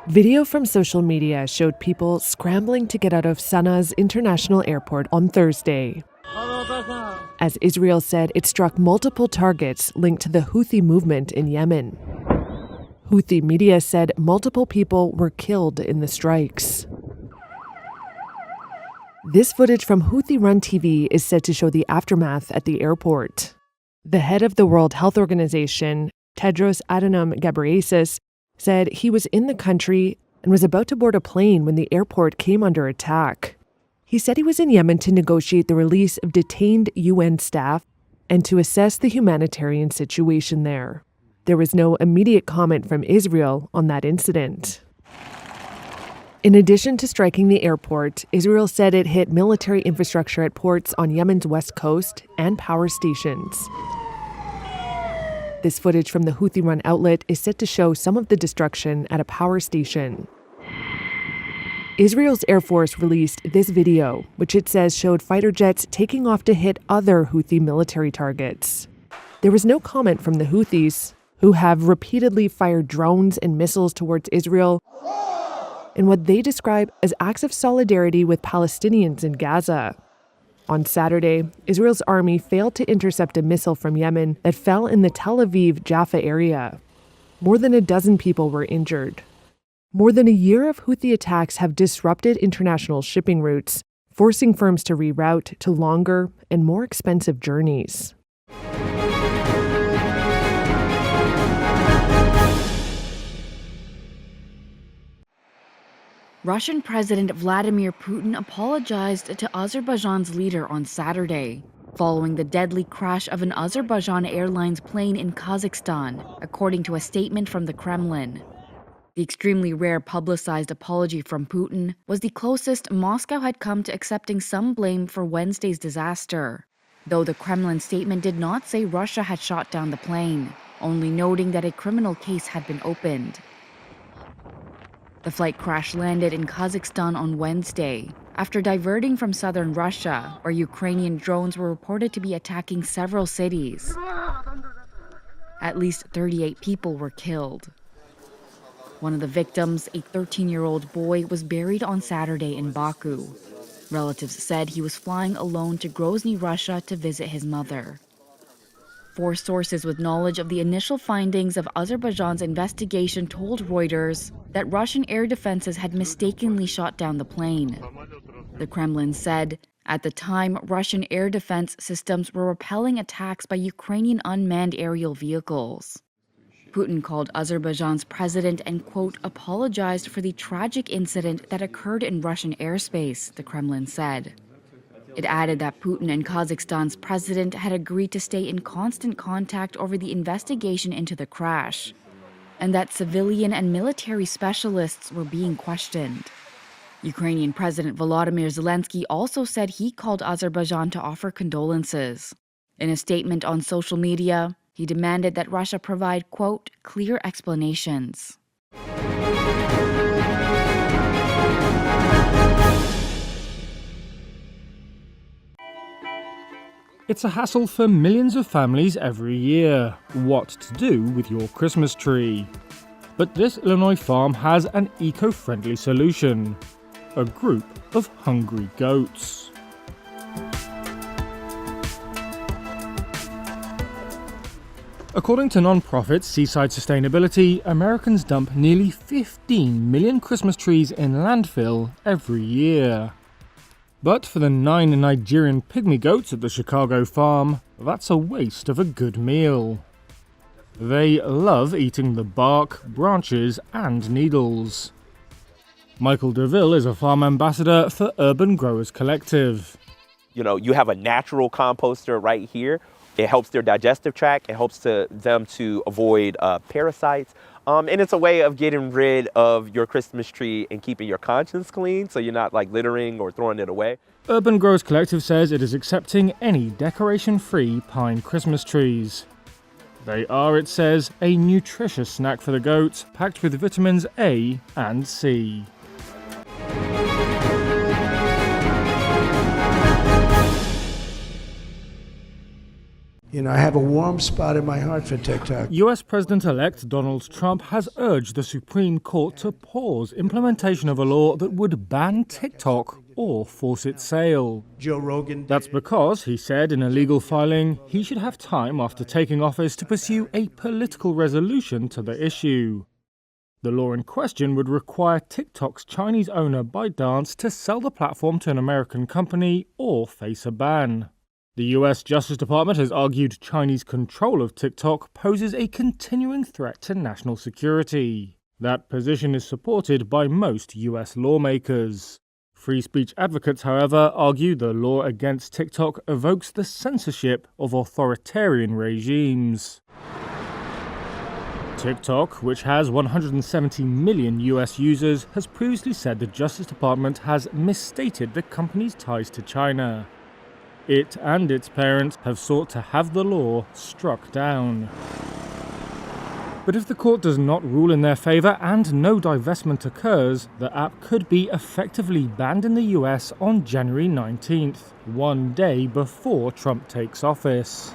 Video from social media showed people scrambling to get out of Sanaa's international airport on Thursday, as Israel said it struck multiple targets linked to the Houthi movement in Yemen. Houthi media said multiple people were killed in the strikes. This footage from Houthi-run TV is said to show the aftermath at the airport. The head of the World Health Organization, Tedros Adhanom Ghebreyesus, said he was in the country and was about to board a plane when the airport came under attack. He said he was in Yemen to negotiate the release of detained UN staff and to assess the humanitarian situation there. There was no immediate comment from Israel on that incident. In addition to striking the airport, Israel said it hit military infrastructure at ports on Yemen's west coast and power stations. This footage from the Houthi-run outlet is set to show some of the destruction at a power station. Israel's Air Force released this video, which it says showed fighter jets taking off to hit other Houthi military targets. There was no comment from the Houthis, who have repeatedly fired drones and missiles towards Israel in what they describe as acts of solidarity with Palestinians in Gaza. On Saturday, Israel's army failed to intercept a missile from Yemen that fell in the Tel Aviv-Jaffa area. More than a dozen people were injured. More than a year of Houthi attacks have disrupted international shipping routes, forcing firms to reroute to longer and more expensive journeys. Russian President Vladimir Putin apologized to Azerbaijan's leader on Saturday, following the deadly crash of an Azerbaijan Airlines plane in Kazakhstan, according to a statement from the Kremlin. The extremely rare publicized apology from Putin was the closest Moscow had come to accepting some blame for Wednesday's disaster, though the Kremlin statement did not say Russia had shot down the plane, only noting that a criminal case had been opened. The flight crash-landed in Kazakhstan on Wednesday, after diverting from southern Russia, where Ukrainian drones were reported to be attacking several cities. At least 38 people were killed. One of the victims, a 13-year-old boy, was buried on Saturday in Baku. Relatives said he was flying alone to Grozny, Russia, to visit his mother. 4 sources with knowledge of the initial findings of Azerbaijan's investigation told Reuters that Russian air defenses had mistakenly shot down the plane. The Kremlin said, at the time, Russian air defense systems were repelling attacks by Ukrainian unmanned aerial vehicles. Putin called Azerbaijan's president and, quote, apologized for the tragic incident that occurred in Russian airspace, the Kremlin said. It added that Putin and Kazakhstan's president had agreed to stay in constant contact over the investigation into the crash, and that civilian and military specialists were being questioned. Ukrainian President Volodymyr Zelensky also said he called Azerbaijan to offer condolences. In a statement on social media, he demanded that Russia provide, quote, clear explanations. It's a hassle for millions of families every year, what to do with your Christmas tree. But this Illinois farm has an eco-friendly solution: a group of hungry goats. According to non-profit Seaside Sustainability, Americans dump nearly 15 million Christmas trees in landfill every year. But for the 9 Nigerian pygmy goats at the Chicago farm, that's a waste of a good meal. They love eating the bark, branches, and needles. Michael DeVille is a farm ambassador for Urban Growers Collective. You know, you have a natural composter right here. It helps their digestive tract. It helps them to avoid parasites. And it's a way of getting rid of your Christmas tree and keeping your conscience clean, so you're not like littering or throwing it away. Urban Growers Collective says it is accepting any decoration-free pine Christmas trees. They are, it says, a nutritious snack for the goats, packed with vitamins A and C. You know, I have a warm spot in my heart for TikTok. US President-elect Donald Trump has urged the Supreme Court to pause implementation of a law that would ban TikTok or force its sale. Joe Rogan. That's because, he said in a legal filing, he should have time after taking office to pursue a political resolution to the issue. The law in question would require TikTok's Chinese owner ByteDance to sell the platform to an American company or face a ban. The US Justice Department has argued Chinese control of TikTok poses a continuing threat to national security. That position is supported by most US lawmakers. Free speech advocates, however, argue the law against TikTok evokes the censorship of authoritarian regimes. TikTok, which has 170 million US users, has previously said the Justice Department has misstated the company's ties to China. It and its parents have sought to have the law struck down. But if the court does not rule in their favour and no divestment occurs, the app could be effectively banned in the US on January 19th, one day before Trump takes office.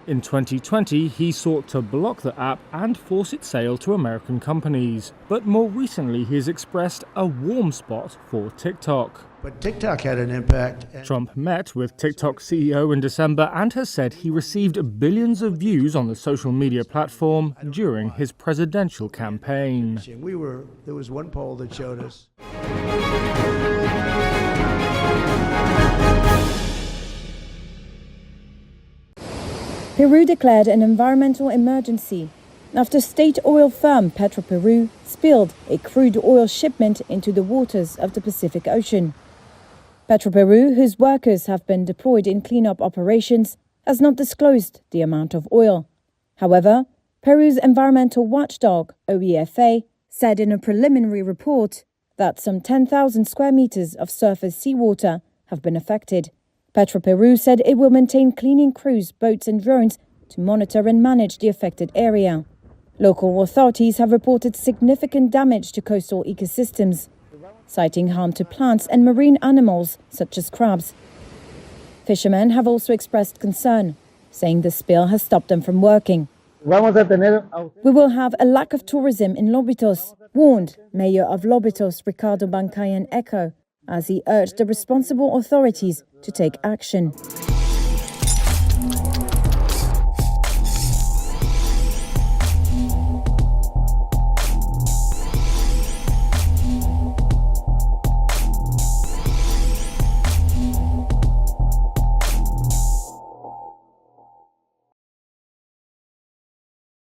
In 2020, he sought to block the app and force its sale to American companies. But more recently, he has expressed a warm spot for TikTok. But TikTok had an impact. Trump met with TikTok CEO in December and has said he received billions of views on the social media platform during his presidential campaign. There was one poll that showed us. Peru declared an environmental emergency after state oil firm Petroperú spilled a crude oil shipment into the waters of the Pacific Ocean. Petroperú, whose workers have been deployed in cleanup operations, has not disclosed the amount of oil. However, Peru's environmental watchdog, OEFA, said in a preliminary report that some 10,000 square meters of surface seawater have been affected. Petroperú said it will maintain cleaning crews, boats and drones to monitor and manage the affected area. Local authorities have reported significant damage to coastal ecosystems, citing harm to plants and marine animals such as crabs. Fishermen have also expressed concern, saying the spill has stopped them from working. We will have a lack of tourism in Lobitos, warned Mayor of Lobitos Ricardo Bancayan Eco, as he urged the responsible authorities to take action.